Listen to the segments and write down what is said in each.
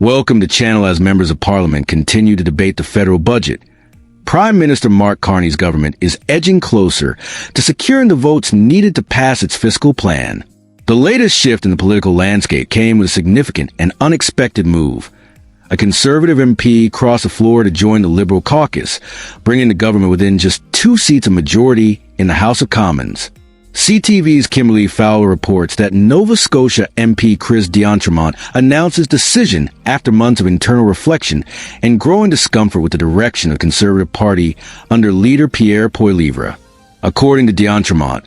Welcome to channel as members of Parliament continue to debate the federal budget. Prime Minister Mark Carney's government is edging closer to securing the votes needed to pass its fiscal plan. The latest shift in the political landscape came with a significant and unexpected move. A Conservative MP crossed the floor to join the Liberal caucus, bringing the government within just 2 seats of majority in the House of Commons. CTV's Kimberly Fowler reports that Nova Scotia MP Chris D'Entremont announced his decision after months of internal reflection and growing discomfort with the direction of the Conservative Party under leader Pierre Poilievre. According to D'Entremont,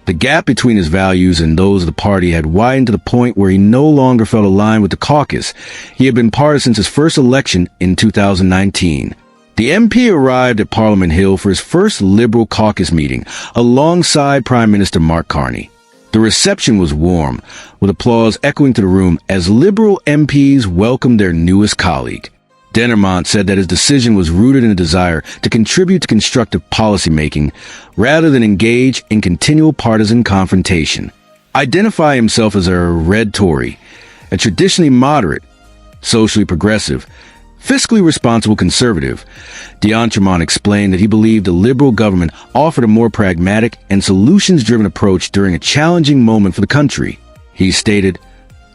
the gap between his values and those of the party had widened to the point where he no longer felt aligned with the caucus he had been part of since his first election in 2019. The MP arrived at Parliament Hill for his first Liberal caucus meeting alongside Prime Minister Mark Carney. The reception was warm, with applause echoing to the room as Liberal MPs welcomed their newest colleague. D'Entremont said that his decision was rooted in a desire to contribute to constructive policymaking rather than engage in continual partisan confrontation. Identify himself as a red Tory, a traditionally moderate, socially progressive, fiscally responsible conservative, D'Entremont explained that he believed the Liberal government offered a more pragmatic and solutions-driven approach during a challenging moment for the country. He stated,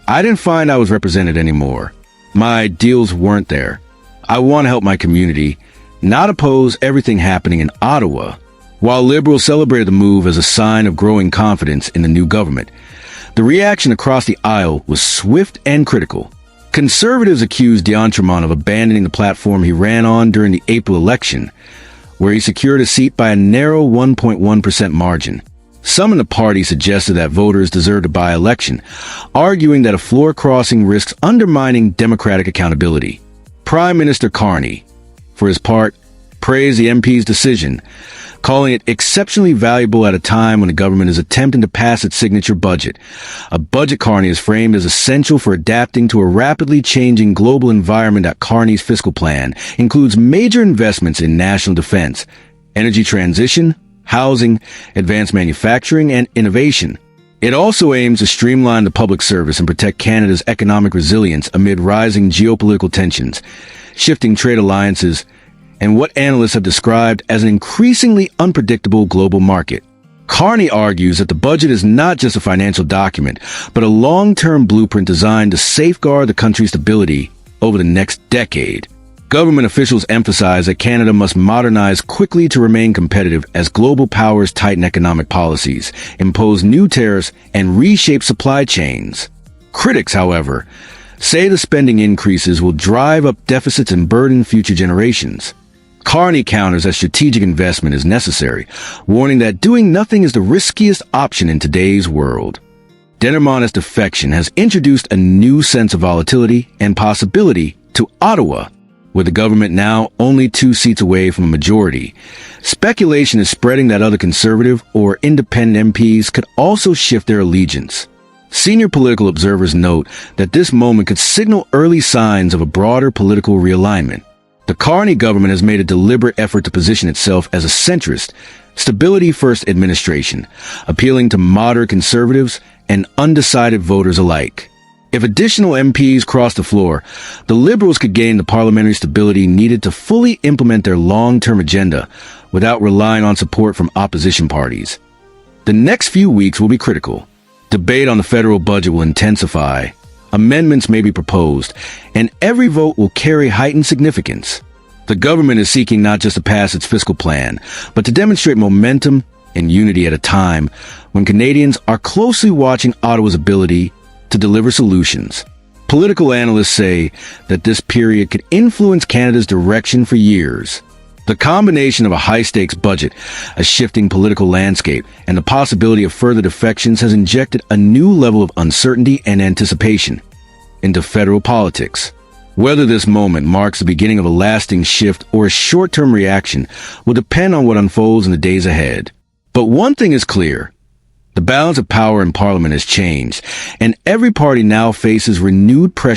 "I didn't find I was represented anymore. My ideals weren't there. I want to help my community, not oppose everything happening in Ottawa." While Liberals celebrated the move as a sign of growing confidence in the new government, the reaction across the aisle was swift and critical. Conservatives accused D'Entremont of abandoning the platform he ran on during the April election, where he secured a seat by a narrow 1.1% margin. Some in the party suggested that voters deserved a by-election, arguing that a floor crossing risks undermining democratic accountability. Prime Minister Carney, for his part, praised the MP's decision, calling it exceptionally valuable at a time when the government is attempting to pass its signature budget. A budget Carney is framed as essential for adapting to a rapidly changing global environment. That Carney's fiscal plan includes major investments in national defense, energy transition, housing, advanced manufacturing, and innovation. It also aims to streamline the public service and protect Canada's economic resilience amid rising geopolitical tensions, shifting trade alliances, and what analysts have described as an increasingly unpredictable global market. Carney argues that the budget is not just a financial document, but a long-term blueprint designed to safeguard the country's stability over the next decade. Government officials emphasize that Canada must modernize quickly to remain competitive as global powers tighten economic policies, impose new tariffs, and reshape supply chains. Critics, however, say the spending increases will drive up deficits and burden future generations. Carney counters that strategic investment is necessary, warning that doing nothing is the riskiest option in today's world. D'Entremont defection has introduced a new sense of volatility and possibility to Ottawa, with the government now only 2 seats away from a majority. Speculation is spreading that other Conservative or independent MPs could also shift their allegiance. Senior political observers note that this moment could signal early signs of a broader political realignment. The Carney government has made a deliberate effort to position itself as a centrist, stability-first administration, appealing to moderate conservatives and undecided voters alike. If additional MPs cross the floor, the Liberals could gain the parliamentary stability needed to fully implement their long-term agenda without relying on support from opposition parties. The next few weeks will be critical. Debate on the federal budget will intensify. Amendments may be proposed, and every vote will carry heightened significance. The government is seeking not just to pass its fiscal plan, but to demonstrate momentum and unity at a time when Canadians are closely watching Ottawa's ability to deliver solutions. Political analysts say that this period could influence Canada's direction for years. The combination of a high-stakes budget, a shifting political landscape, and the possibility of further defections has injected a new level of uncertainty and anticipation into federal politics. Whether this moment marks the beginning of a lasting shift or a short-term reaction will depend on what unfolds in the days ahead. But one thing is clear. The balance of power in Parliament has changed, and every party now faces renewed pressure